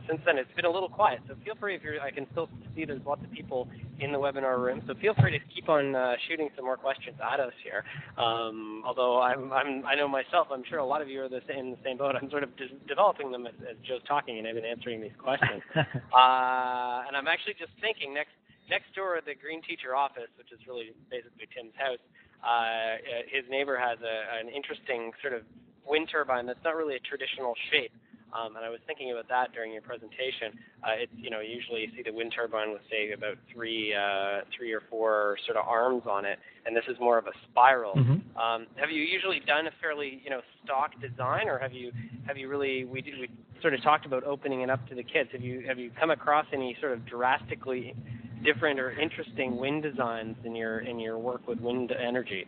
since then it's been a little quiet. So feel free, I can still see there's lots of people in the webinar room, so feel free to keep on shooting some more questions at us here. Although I know myself, I'm sure a lot of you are in the same boat. I'm sort of developing them as Joe's talking, and I've been answering these questions. And I'm actually just thinking next door at the Green Teacher office, which is really basically Tim's house, his neighbor has an interesting sort of wind turbine that's not really a traditional shape. And I was thinking about that during your presentation. It's, usually you see the wind turbine with, say, about three or four sort of arms on it, and this is more of a spiral. Mm-hmm. Have you usually done a fairly, stock design, or have you really? We sort of talked about opening it up to the kids. Have you come across any sort of drastically different or interesting wind designs in your work with wind energy?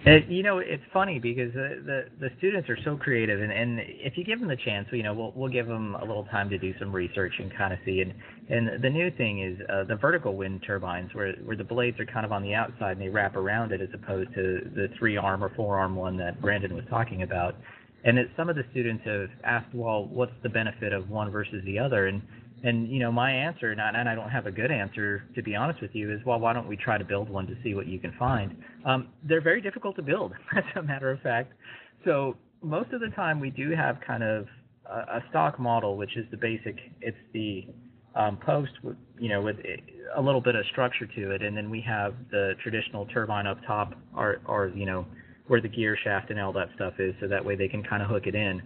It's funny because the students are so creative, and if you give them the chance, we'll give them a little time to do some research and kind of see. And the new thing is the vertical wind turbines, where the blades are kind of on the outside and they wrap around it, as opposed to the 3-arm or 4-arm one that Brandon was talking about. And some of the students have asked, well, what's the benefit of one versus the other? And my answer, and I don't have a good answer, to be honest with you, is, well, why don't we try to build one to see what you can find? They're very difficult to build, as a matter of fact. So most of the time we do have kind of a stock model, which is the basic. It's the post, with a little bit of structure to it, and then we have the traditional turbine up top, or where the gear shaft and all that stuff is, so that way they can kind of hook it in.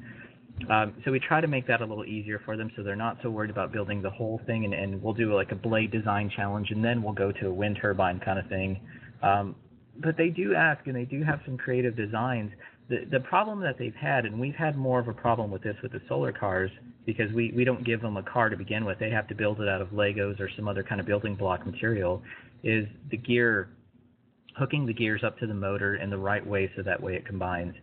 So we try to make that a little easier for them, so they're not so worried about building the whole thing, and we'll do like a blade design challenge, and then we'll go to a wind turbine kind of thing. But they do ask, and they do have some creative designs. The problem that they've had, and we've had more of a problem with this with the solar cars, because we don't give them a car to begin with. They have to build it out of Legos or some other kind of building block material, is the gear, hooking the gears up to the motor in the right way so that way it combines.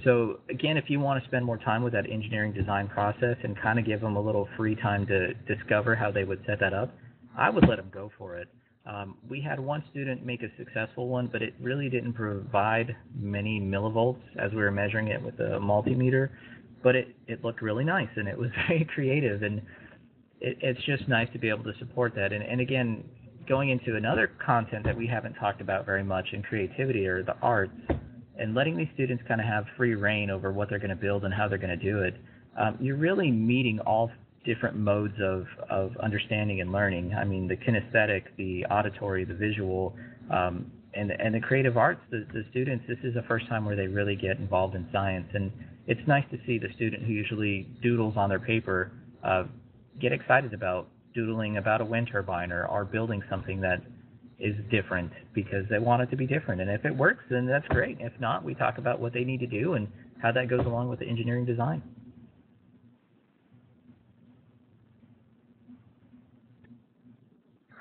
So again, if you want to spend more time with that engineering design process and kind of give them a little free time to discover how they would set that up, I would let them go for it. We had one student make a successful one, but it really didn't provide many millivolts as we were measuring it with a multimeter, but it looked really nice, and it was very creative, and it's just nice to be able to support that. And again, going into another content that we haven't talked about very much in creativity, are the arts. and letting these students kind of have free reign over what they're going to build and how they're going to do it, you're really meeting all different modes of understanding and learning. I mean, the kinesthetic, the auditory, the visual, and the creative arts. The students, this is the first time where they really get involved in science, and it's nice to see the student who usually doodles on their paper get excited about doodling about a wind turbine or building something that is different because they want it to be different. And if it works, then that's great. If not, we talk about what they need to do and how that goes along with the engineering design.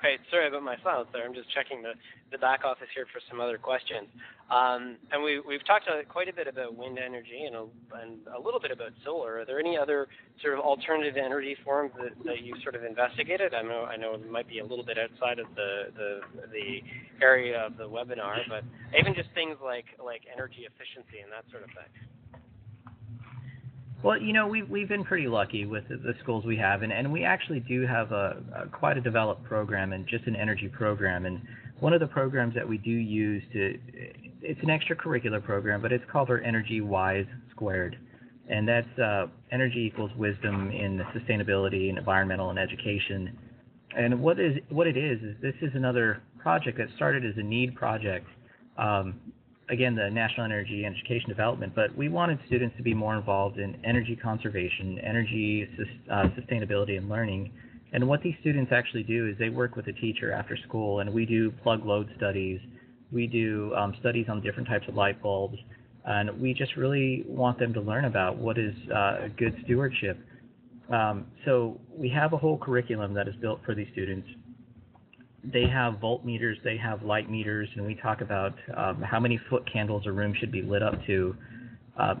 Right, sorry about my silence there. I'm just checking the back office here for some other questions. And we've talked quite a bit about wind energy and a little bit about solar. Are there any other sort of alternative energy forms that you've sort of investigated? I know it might be a little bit outside of the area of the webinar, but even just things like energy efficiency and that sort of thing. Well, we've been pretty lucky with the schools we have, and we actually do have quite a developed program and just an energy program. And one of the programs that we do use it's an extracurricular program, but it's called our Energy Wise Squared. And that's energy equals wisdom in sustainability and environmental and education. And what it is this is another project that started as a need project. Again, the National Energy and Education Development, but we wanted students to be more involved in energy conservation, energy sustainability, and learning. And what these students actually do is they work with a teacher after school, and we do plug load studies. We do studies on different types of light bulbs, and we just really want them to learn about what is good stewardship. So we have a whole curriculum that is built for these students. They have voltmeters, they have light meters, and we talk about how many foot candles a room should be lit up to.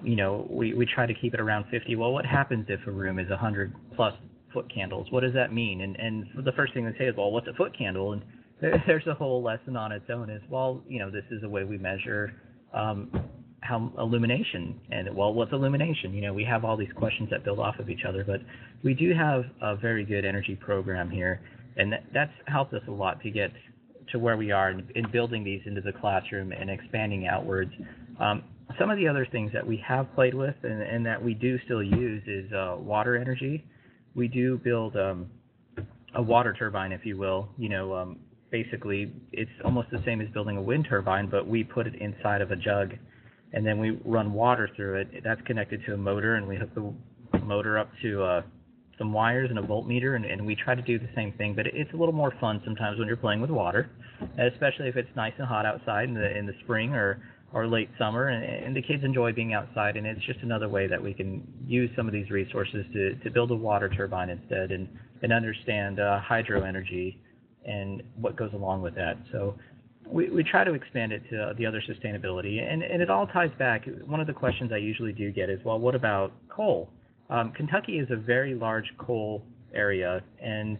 We try to keep it around 50. Well, what happens if a room is 100 plus foot candles? What does that mean? And the first thing they say is, well, what's a foot candle? And there's a whole lesson on its own as well. This is a way we measure how illumination. And, well, what's illumination? We have all these questions that build off of each other, but we do have a very good energy program here. And that's helped us a lot to get to where we are in building these into the classroom and expanding outwards. Some of the other things that we have played with and that we do still use is water energy. We do build a water turbine, if you will. Basically, it's almost the same as building a wind turbine, but we put it inside of a jug, and then we run water through it. That's connected to a motor, and we hook the motor up to some wires and a voltmeter, and we try to do the same thing, but it's a little more fun sometimes when you're playing with water, especially if it's nice and hot outside in the spring or late summer, and the kids enjoy being outside, and it's just another way that we can use some of these resources to build a water turbine instead and understand hydro energy and what goes along with that. So we try to expand it to the other sustainability, and it all ties back. One of the questions I usually do get is, well, what about coal? Kentucky is a very large coal area, and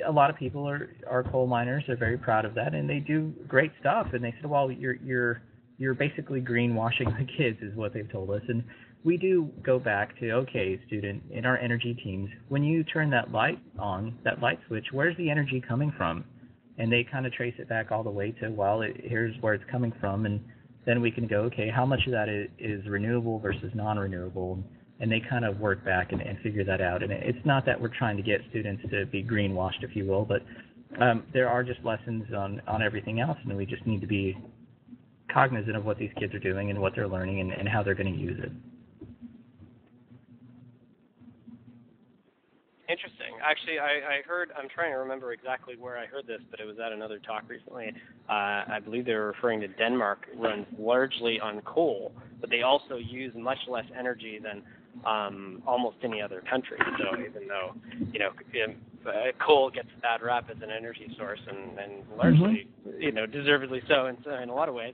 a lot of people are coal miners. They're very proud of that, and they do great stuff. And they said, well, you're basically greenwashing the kids, is what they've told us. And we do go back to, okay, student, in our energy teams, when you turn that light on, that light switch, where's the energy coming from? And they kind of trace it back all the way to, well, here's where it's coming from, and then we can go, okay, how much of that is renewable versus non-renewable? And they kind of work back and figure that out. And it's not that we're trying to get students to be greenwashed, if you will, but there are just lessons on everything else, and we just need to be cognizant of what these kids are doing and what they're learning and how they're going to use it. Interesting. Actually, I heard, I'm trying to remember exactly where I heard this, but it was at another talk recently. I believe they were referring to Denmark runs largely on coal, but they also use much less energy than almost any other country. So even though, coal gets a bad rap as an energy source and largely, deservedly so in a lot of ways,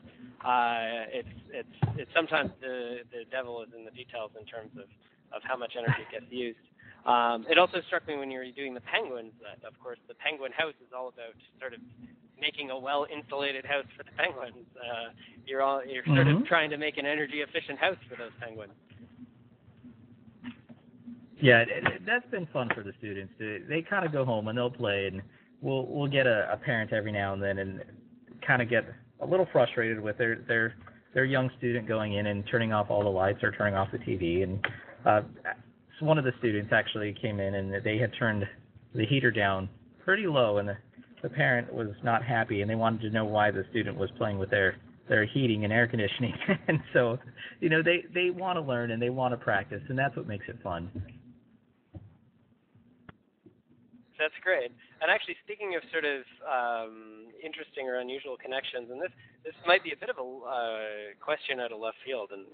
it's sometimes the devil is in the details in terms of how much energy gets used. It also struck me when you were doing the penguins that, of course, the penguin house is all about sort of making a well-insulated house for the penguins. You're sort of trying to make an energy-efficient house for those penguins. Yeah, that's been fun for the students. They kind of go home and they'll play, and we'll get a parent every now and then and kind of get a little frustrated with their they're a young student going in and turning off all the lights or turning off the TV. And so one of the students actually came in and they had turned the heater down pretty low, and the parent was not happy, and they wanted to know why the student was playing with their heating and air conditioning. And so, they want to learn and they want to practice, and that's what makes it fun. That's great. And actually, speaking of sort of interesting or unusual connections, and this might be a bit of a question out of left field, and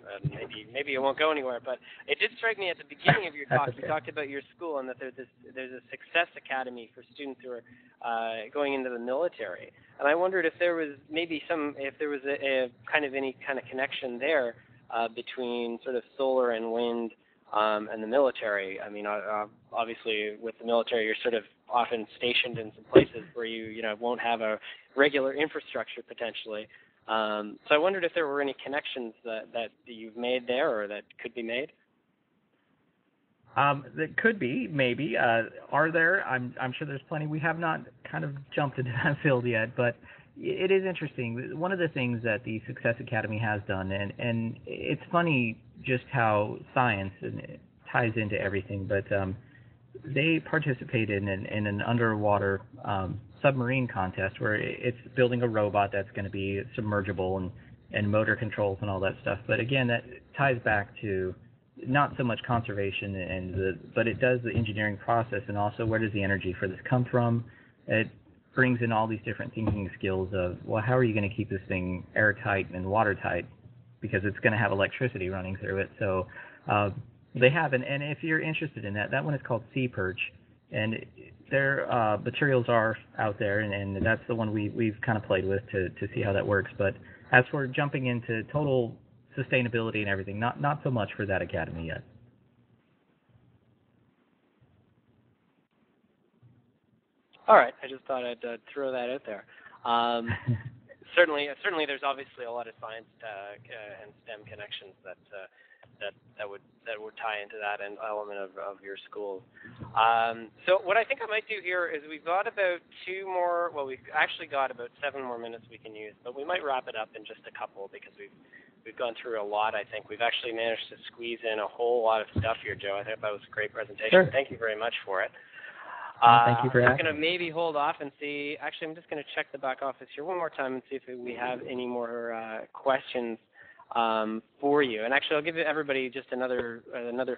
maybe it won't go anywhere, but it did strike me at the beginning of your talk. Okay. You talked about your school and that there's a success academy for students who are going into the military. And I wondered if there was a kind of any kind of connection there between sort of solar and wind and the military. I mean, obviously, with the military, you're sort of often stationed in some places where you won't have a regular infrastructure potentially. So I wondered if there were any connections that you've made there or that could be made. That could be, maybe. Are there? I'm sure there's plenty. We have not kind of jumped into that field yet, but it is interesting. One of the things that the Success Academy has done, and it's funny just how science ties into everything, but they participated in an underwater submarine contest where it's building a robot that's going to be submergible and motor controls and all that stuff. But again, that ties back to not so much conservation but it does the engineering process, and also where does the energy for this come from. It brings in all these different thinking skills of, well, how are you going to keep this thing airtight and watertight, because it's going to have electricity running through it. So they have, and if you're interested in that one is called Sea Perch, and their materials are out there, and that's the one we've kind of played with to see how that works. But as for jumping into total sustainability and everything, not so much for that academy yet. All right, I just thought I'd throw that out there. Certainly, there's obviously a lot of science and STEM connections that would tie into that and element of your schools. So what I think I might do here is we've got about we've actually got about 7 more minutes we can use, but we might wrap it up in just a couple because we've gone through a lot. I think we've actually managed to squeeze in a whole lot of stuff here, Joe. I think that was a great presentation. Sure. Thank you very much for it. Thank you for I'm asking. going to maybe hold off and see. Actually, I'm just going to check the back office here one more time and see if we have any more questions for you. And actually, I'll give everybody just another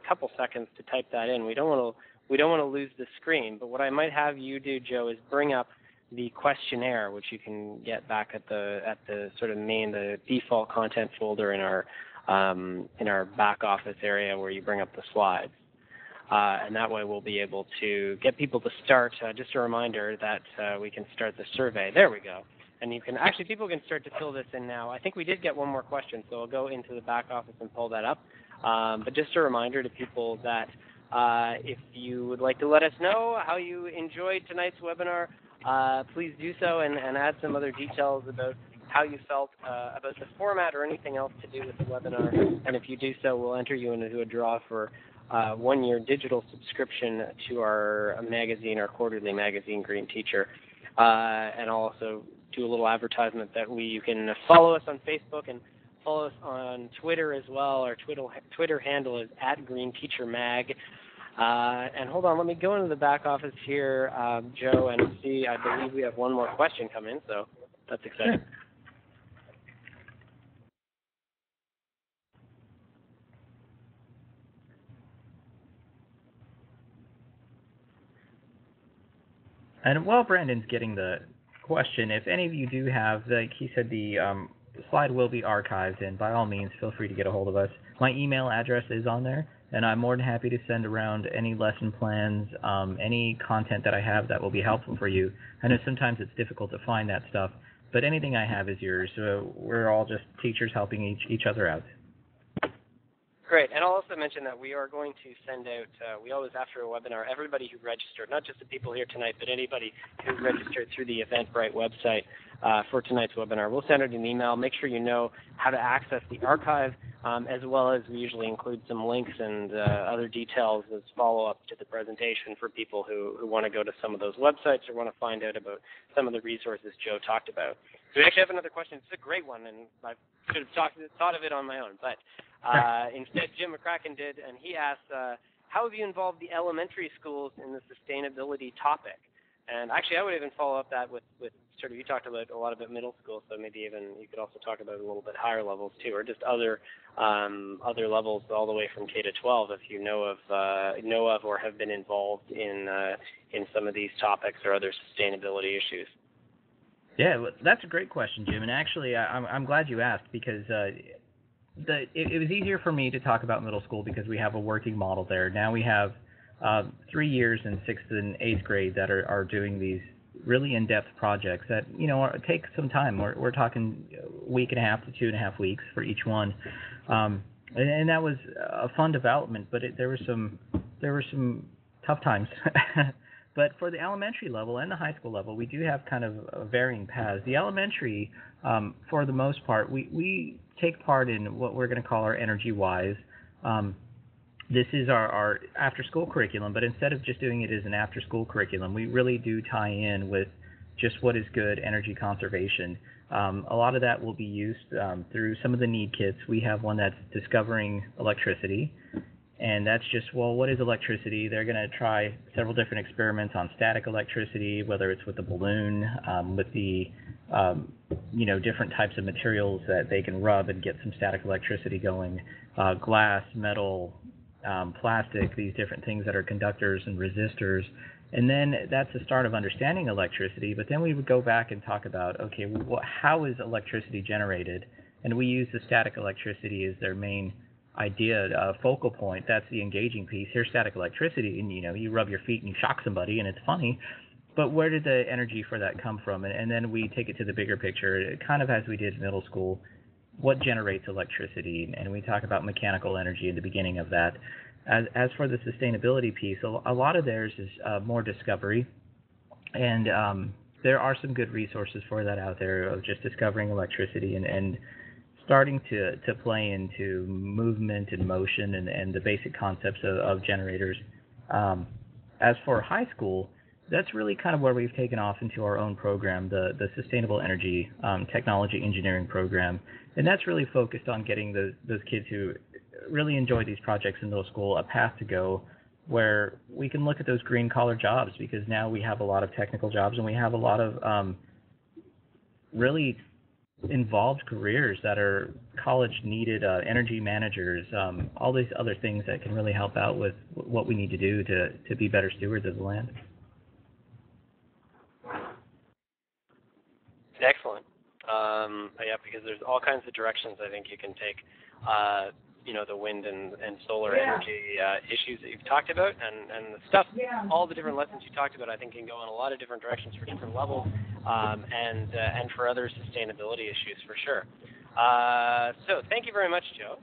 couple seconds to type that in. We don't want to lose the screen. But what I might have you do, Joe, is bring up the questionnaire, which you can get back at the sort of the default content folder in our back office area where you bring up the slides. And that way we'll be able to get people to start. Just a reminder that we can start the survey. There we go. And people can start to fill this in now. I think we did get one more question, so I'll go into the back office and pull that up. But just a reminder to people that if you would like to let us know how you enjoyed tonight's webinar, please do so and add some other details about how you felt about the format or anything else to do with the webinar. And if you do so, we'll enter you into a draw for 1-year digital subscription to our magazine, our quarterly magazine, Green Teacher. And I'll also do a little advertisement that you can follow us on Facebook and follow us on Twitter as well. Our Twitter handle is @GreenTeacherMag. And hold on, let me go into the back office here, Joe, and see. I believe we have one more question come in, so that's exciting. Sure. And while Brandon's getting the question, if any of you do have, like he said, the slide will be archived, and by all means, feel free to get a hold of us. My email address is on there, and I'm more than happy to send around any lesson plans, any content that I have that will be helpful for you. I know sometimes it's difficult to find that stuff, but anything I have is yours. So we're all just teachers helping each other out. Great. And I'll also mention that we are going to send out, we always, after a webinar, everybody who registered, not just the people here tonight, but anybody who registered through the Eventbrite website for tonight's webinar, we'll send out an email. Make sure you know how to access the archive, as well as we usually include some links and other details as follow-up to the presentation for people who want to go to some of those websites or want to find out about some of the resources Joe talked about. So we actually have another question. It's a great one, and I should have thought of it on my own, but instead Jim McCracken did, and he asked, how have you involved the elementary schools in the sustainability topic? And actually, I would even follow up that with sort of, you talked about a lot about middle school, so maybe even you could also talk about a little bit higher levels too, or just other levels all the way from K to 12, if you know of or have been involved in some of these topics or other sustainability issues. Yeah, well, that's a great question, Jim. And actually, I'm glad you asked, because it was easier for me to talk about middle school because we have a working model there. Now we have 3 years in 6th and 8th grade that are doing these really in-depth projects that, take some time. We're talking a week and a half to 2.5 weeks for each one. And that was a fun development, but there were some tough times. But for the elementary level and the high school level, we do have kind of varying paths. The elementary, for the most part, we take part in what we're going to call our Energy Wise. This is our after-school curriculum, but instead of just doing it as an after-school curriculum, we really do tie in with just what is good energy conservation. A lot of that will be used through some of the need kits. We have one that's discovering electricity, and that's just, well, what is electricity? They're going to try several different experiments on static electricity, whether it's with the balloon, with the different types of materials that they can rub and get some static electricity going, glass, metal, plastic, these different things that are conductors and resistors. And then that's the start of understanding electricity. But then we would go back and talk about, okay, how is electricity generated? And we use the static electricity as their main idea, focal point. That's the engaging piece. Here's static electricity, and you rub your feet and you shock somebody, and it's funny. But where did the energy for that come from? And then we take it to the bigger picture, kind of as we did in middle school. What generates electricity? And we talk about mechanical energy in the beginning of that. As for the sustainability piece, a lot of theirs is more discovery, and there are some good resources for that out there of just discovering electricity and starting to play into movement and motion and the basic concepts of generators. As for high school, that's really kind of where we've taken off into our own program, the Sustainable Energy Technology Engineering program. And that's really focused on getting those kids who really enjoy these projects in middle school a path to go where we can look at those green-collar jobs, because now we have a lot of technical jobs and we have a lot of really involved careers that are college-needed, energy managers, all these other things that can really help out with what we need to do to be better stewards of the land. Excellent. Yeah, because there's all kinds of directions I think you can take, the wind and solar energy issues that you've talked about, and the stuff, all the different lessons you talked about, I think can go in a lot of different directions for different levels, and for other sustainability issues for sure. So thank you very much, Joe.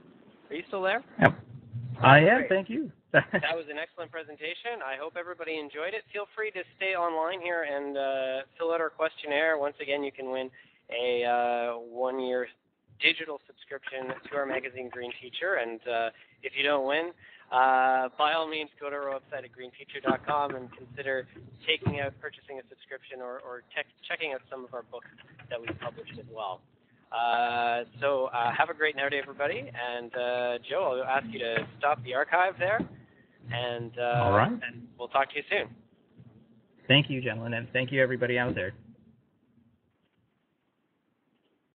Are you still there? Yep. I am. Thank you. That was an excellent presentation. I hope everybody enjoyed it. Feel free to stay online here and fill out our questionnaire. Once again, you can win a 1-year digital subscription to our magazine, Green Teacher. And if you don't win, by all means, go to our website at greenteacher.com and consider purchasing a subscription or checking out some of our books that we've published as well. So have a great night, everybody. And Joe, I'll ask you to stop the archive there. And, all right. And we'll talk to you soon. Thank you, gentlemen, and thank you, everybody out there.